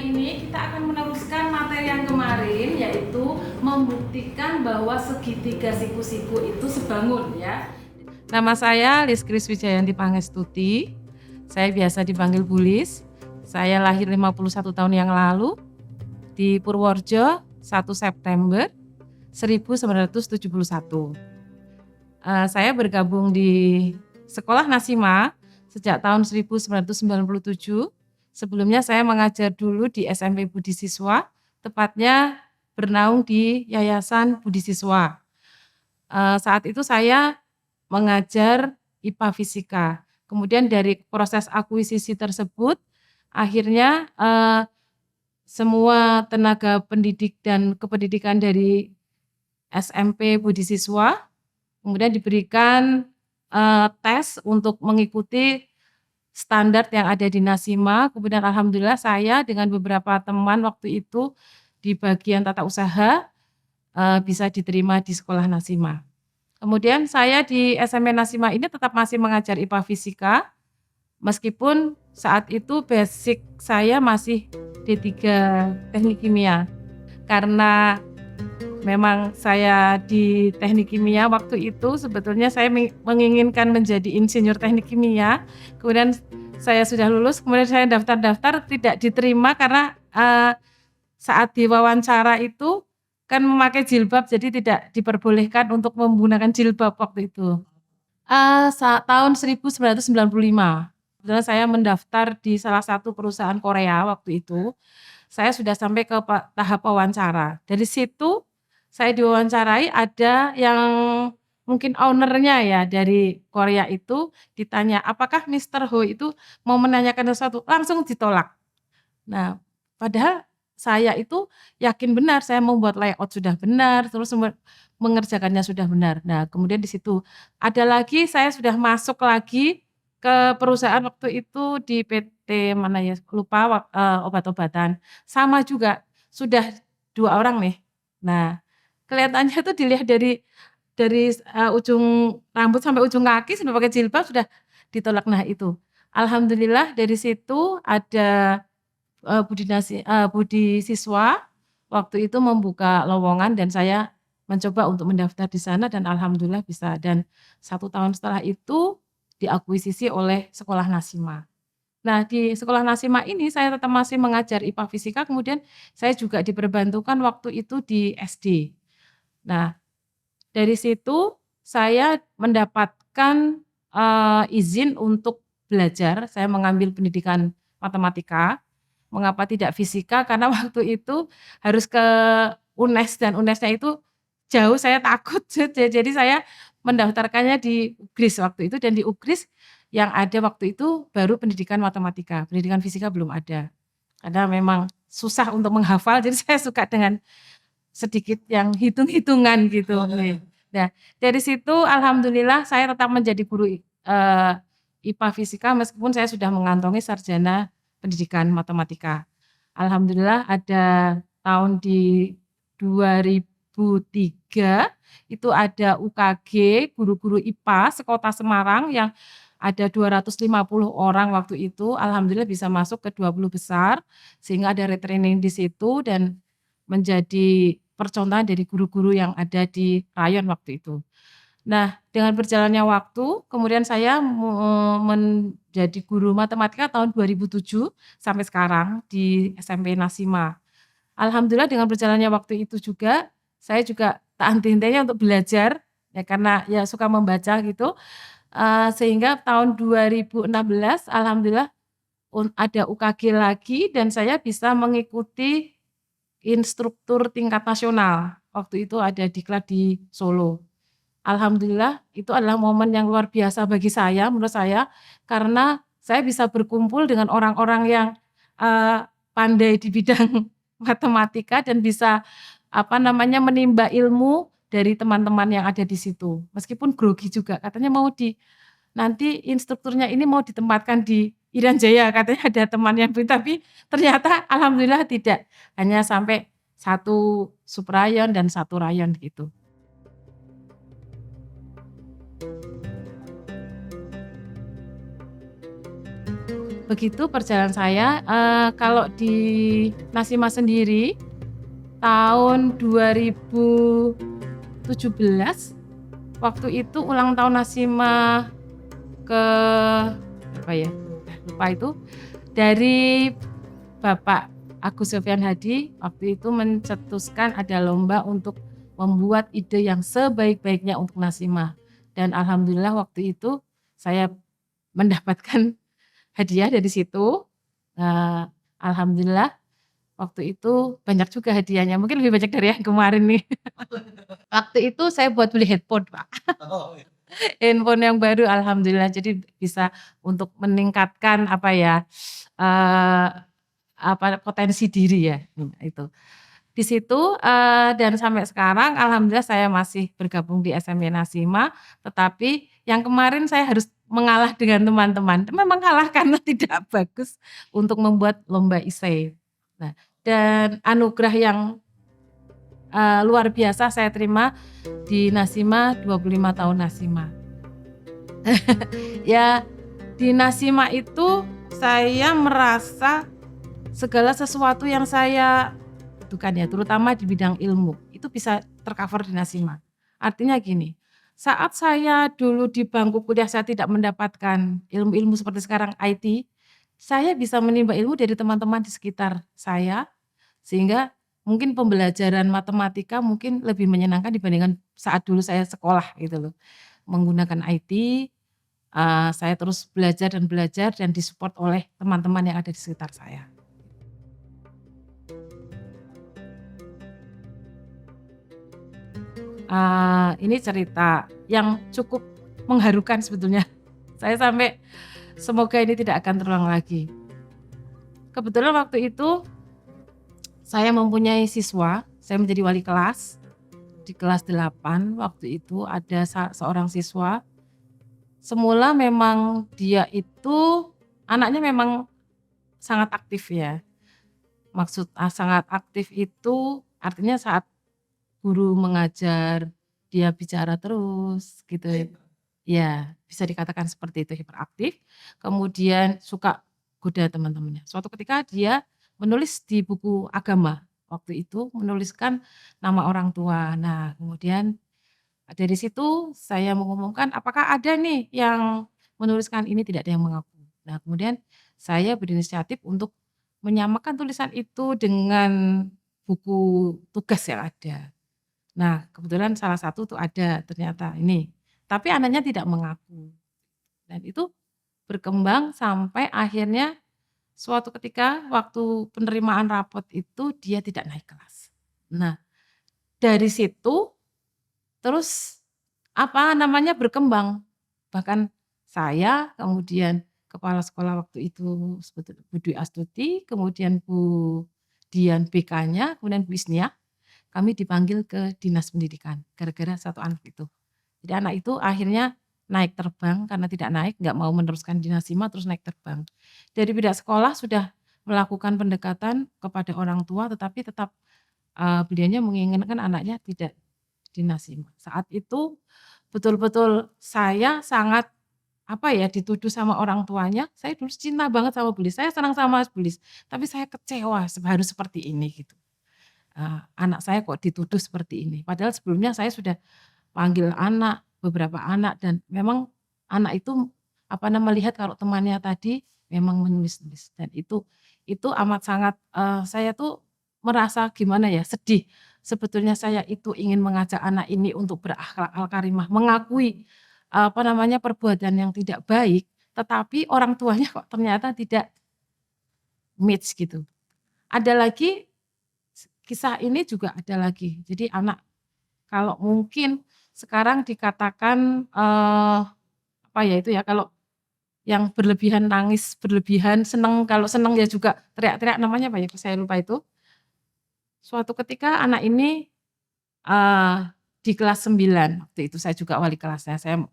ini kita akan meneruskan materi yang kemarin, yaitu membuktikan bahwa segitiga siku-siku itu sebangun ya. Nama saya Liskris Wijayanti Pangestuti. Saya biasa dipanggil Bulis. Saya lahir 51 tahun yang lalu di Purworejo 1 September 1971. Saya bergabung di Sekolah Nasima sejak tahun 1997. Sebelumnya saya mengajar dulu di SMP Budi Siswa, tepatnya bernaung di Yayasan Budi Siswa. Saat itu saya mengajar IPA Fisika. Kemudian dari proses akuisisi tersebut, akhirnya semua tenaga pendidik dan kependidikan dari SMP Budi Siswa kemudian diberikan tes untuk mengikuti standar yang ada di Nasima. Kemudian alhamdulillah saya dengan beberapa teman waktu itu di bagian tata usaha bisa diterima di sekolah Nasima. Kemudian saya di SMP Nasima ini tetap masih mengajar IPA Fisika, meskipun saat itu basic saya masih D3 Teknik Kimia. Karena memang saya di teknik kimia waktu itu sebetulnya saya menginginkan menjadi insinyur teknik kimia. Kemudian saya sudah lulus, kemudian saya daftar tidak diterima karena saat diwawancara itu kan memakai jilbab, jadi tidak diperbolehkan untuk menggunakan jilbab waktu itu. Tahun 1995, kebetulan saya mendaftar di salah satu perusahaan Korea waktu itu. Saya sudah sampai ke tahap wawancara. Dari situ saya diwawancarai, ada yang mungkin ownernya ya dari Korea itu ditanya, apakah Mr. Ho itu mau menanyakan sesuatu, langsung ditolak. Nah, padahal saya itu yakin benar, saya membuat layout sudah benar, terus mengerjakannya sudah benar. Nah, kemudian di situ ada lagi, saya sudah masuk lagi ke perusahaan waktu itu di PT mana ya, lupa, obat-obatan. Sama juga, sudah 2 orang nih. Nah, kelihatannya tuh dilihat dari ujung rambut sampai ujung kaki sudah pakai jilbab, sudah ditolak. Nah itu, alhamdulillah dari situ ada Budi Siswa waktu itu membuka lowongan dan saya mencoba untuk mendaftar di sana dan alhamdulillah bisa. Dan 1 tahun setelah itu diakuisisi oleh Sekolah Nasima. Nah, di Sekolah Nasima ini saya tetap masih mengajar IPA Fisika, kemudian saya juga diperbantukan waktu itu di SD. Nah, dari situ saya mendapatkan izin untuk belajar, saya mengambil pendidikan matematika. Mengapa tidak fisika? Karena waktu itu harus ke UNES dan UNES-nya itu jauh, saya takut. Jadi saya mendaftarkannya di UGRIS waktu itu, dan di UGRIS yang ada waktu itu baru pendidikan matematika, pendidikan fisika belum ada. Karena memang susah untuk menghafal, jadi saya suka dengan sedikit yang hitung-hitungan gitu. Nah, dari situ alhamdulillah saya tetap menjadi guru IPA Fisika meskipun saya sudah mengantongi sarjana pendidikan matematika. Alhamdulillah ada tahun di 2003 itu ada UKG guru-guru IPA sekota Semarang yang ada 250 orang waktu itu. Alhamdulillah bisa masuk ke 20 besar sehingga ada retraining di situ dan menjadi percontohan dari guru-guru yang ada di rayon waktu itu. Nah, dengan berjalannya waktu, kemudian saya menjadi guru matematika tahun 2007 sampai sekarang di SMP Nasima. Alhamdulillah dengan berjalannya waktu itu juga, saya juga tak henti-hentinya untuk belajar, ya karena ya suka membaca gitu, sehingga tahun 2016 alhamdulillah ada UKG lagi dan saya bisa mengikuti instruktur tingkat nasional. Waktu itu ada diklat di Solo. Alhamdulillah itu adalah momen yang luar biasa bagi saya, menurut saya, karena saya bisa berkumpul dengan orang-orang yang pandai di bidang matematika dan bisa menimba ilmu dari teman-teman yang ada di situ. Meskipun grogi juga, katanya nanti instrukturnya ini mau ditempatkan di Irian Jaya, katanya ada teman yang tapi ternyata alhamdulillah tidak, hanya sampai 1 subrayon dan 1 rayon gitu. begitu perjalanan saya, kalau di Nasima sendiri tahun 2017 waktu itu ulang tahun Nasima ke berapa ya, lupa itu, dari Bapak Agus Sofyan Hadi waktu itu mencetuskan ada lomba untuk membuat ide yang sebaik-baiknya untuk Nasima, dan alhamdulillah waktu itu saya mendapatkan hadiah dari situ. Alhamdulillah waktu itu banyak juga hadiahnya, mungkin lebih banyak dari yang kemarin nih. Waktu itu saya buat beli handphone, Pak. Oh, iya. Handphone yang baru alhamdulillah, jadi bisa untuk meningkatkan apa ya, eee, potensi diri ya, itu. Di situ, dan sampai sekarang alhamdulillah saya masih bergabung di SMP Nasima, tetapi yang kemarin saya harus mengalah dengan teman-teman. Memang kalah karena tidak bagus untuk membuat lomba esai. Nah, dan anugerah yang, luar biasa saya terima di Nasima, 25 tahun Nasima. Ya, di Nasima itu saya merasa segala sesuatu yang saya butuhkan ya, terutama di bidang ilmu, itu bisa tercover di Nasima. Artinya gini, saat saya dulu di bangku kuliah saya tidak mendapatkan ilmu-ilmu seperti sekarang IT, saya bisa menimba ilmu dari teman-teman di sekitar saya, sehingga mungkin pembelajaran matematika mungkin lebih menyenangkan dibandingkan saat dulu saya sekolah gitu loh. Menggunakan IT, saya terus belajar dan disupport oleh teman-teman yang ada di sekitar saya. Ini cerita yang cukup mengharukan sebetulnya. Saya sampai semoga ini tidak akan terulang lagi. Kebetulan waktu itu saya mempunyai siswa, saya menjadi wali kelas di kelas 8 waktu itu ada seorang siswa. Semula memang dia itu anaknya memang sangat aktif ya. Sangat aktif itu artinya saat guru mengajar dia bicara terus gitu ya. Ya, bisa dikatakan seperti itu, hiperaktif. Kemudian suka goda teman-temannya. Suatu ketika dia menulis di buku agama, waktu itu menuliskan nama orang tua. Nah, kemudian dari situ saya mengumumkan, "Apakah ada nih yang menuliskan ini?" Tidak ada yang mengaku. Nah, kemudian saya berinisiatif untuk menyamakan tulisan itu dengan buku tugas yang ada. Nah, kebetulan salah satu tuh ada ternyata ini, tapi anaknya tidak mengaku. Dan itu berkembang sampai akhirnya suatu ketika waktu penerimaan rapot itu dia tidak naik kelas. Nah, dari situ terus berkembang. Bahkan saya, kemudian kepala sekolah waktu itu Bu Dwi Astuti, kemudian Bu Dian BK-nya, kemudian Bu Isnia, kami dipanggil ke dinas pendidikan gara-gara satu anak itu. Jadi anak itu akhirnya naik terbang karena tidak naik, nggak mau meneruskan di Nasima terus naik terbang. Dari pihak sekolah sudah melakukan pendekatan kepada orang tua tetapi tetap, beliaunya menginginkan anaknya tidak di Nasima. Saat itu betul-betul saya sangat dituduh sama orang tuanya, saya dulu cinta banget sama Bulis, saya senang sama Mas Bulis, tapi saya kecewa harus seperti ini gitu. Anak saya kok dituduh seperti ini, padahal sebelumnya saya sudah panggil anak, beberapa anak dan memang anak itu melihat kalau temannya tadi memang menulis-nulis dan itu amat sangat, saya tuh merasa gimana ya, sedih. Sebetulnya saya itu ingin mengajak anak ini untuk berakhlak al-karimah, mengakui, perbuatan yang tidak baik, tetapi orang tuanya kok ternyata tidak match gitu. Ada lagi, kisah ini juga ada lagi. Jadi anak kalau mungkin sekarang dikatakan, kalau yang berlebihan nangis, berlebihan seneng, kalau seneng ya juga teriak-teriak namanya apa ya, saya lupa itu. Suatu ketika anak ini, eee, di kelas 9 waktu itu saya juga wali kelasnya, saya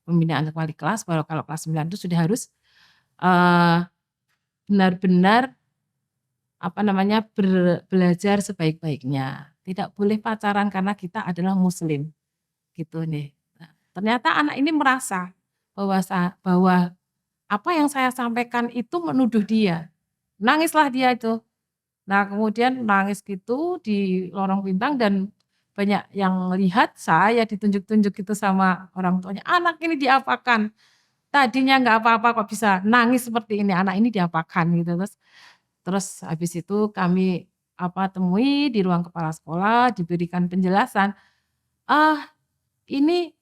pembinaan wali kelas bahwa kalau kelas 9 itu sudah harus, eee, benar-benar belajar sebaik-baiknya. Tidak boleh pacaran karena kita adalah muslim, gitu nih. Nah, ternyata anak ini merasa bahwa apa yang saya sampaikan itu menuduh dia. Nangislah dia itu. Nah, kemudian nangis gitu di lorong bintang dan banyak yang lihat saya ditunjuk-tunjuk gitu sama orang tuanya, "Anak ini diapakan? Tadinya nggak apa-apa kok bisa nangis seperti ini, anak ini diapakan?" Gitu. Terus terus habis itu kami, temui di ruang kepala sekolah, diberikan penjelasan, "Ah, ini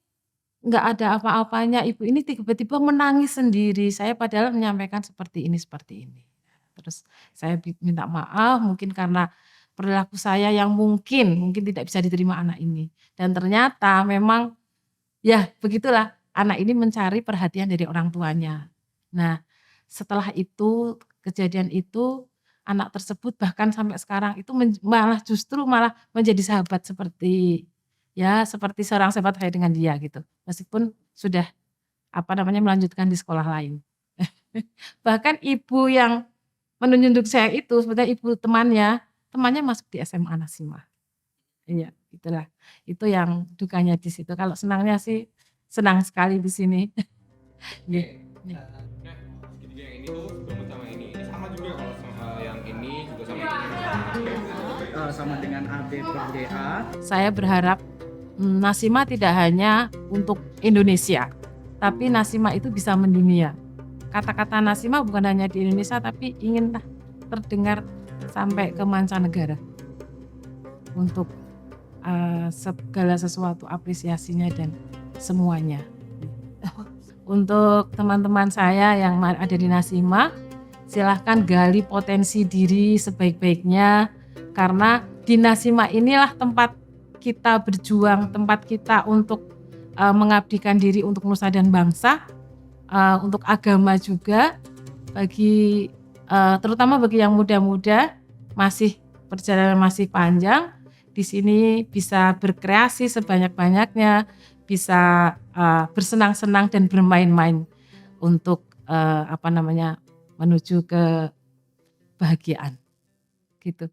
nggak ada apa-apanya, ibu ini tiba-tiba menangis sendiri, saya padahal menyampaikan seperti ini." Terus saya minta maaf mungkin karena perilaku saya yang mungkin tidak bisa diterima anak ini. Dan ternyata memang ya begitulah, anak ini mencari perhatian dari orang tuanya. Nah, setelah itu, kejadian itu, anak tersebut bahkan sampai sekarang itu malah justru malah menjadi sahabat seperti ya seperti seorang sahabat saya dengan dia gitu. Meskipun sudah, melanjutkan di sekolah lain. Bahkan ibu yang menunjuk saya itu sebetulnya ibu temannya masuk di SMA Nasima. Iya, itulah. Itu yang dukanya di situ. Kalau senangnya sih senang sekali di sini. Nggih, nggih. Nah, segitiga yang ini tuh sebelum sama ini sama juga kalau sama yang ini juga sama ini. Sama dengan AB per DA. Saya berharap Nasima tidak hanya untuk Indonesia, tapi Nasima itu bisa mendunia. Kata-kata Nasima bukan hanya di Indonesia, tapi inginlah terdengar sampai ke mancanegara untuk segala sesuatu apresiasinya dan semuanya. Untuk teman-teman saya yang ada di Nasima, silahkan gali potensi diri sebaik-baiknya, karena di Nasima inilah tempat kita berjuang, tempat kita untuk mengabdikan diri untuk nusa dan bangsa, untuk agama juga, bagi terutama bagi yang muda-muda, perjalanan masih panjang, di sini bisa berkreasi sebanyak-banyaknya, bisa bersenang-senang dan bermain-main untuk menuju kebahagiaan, gitu.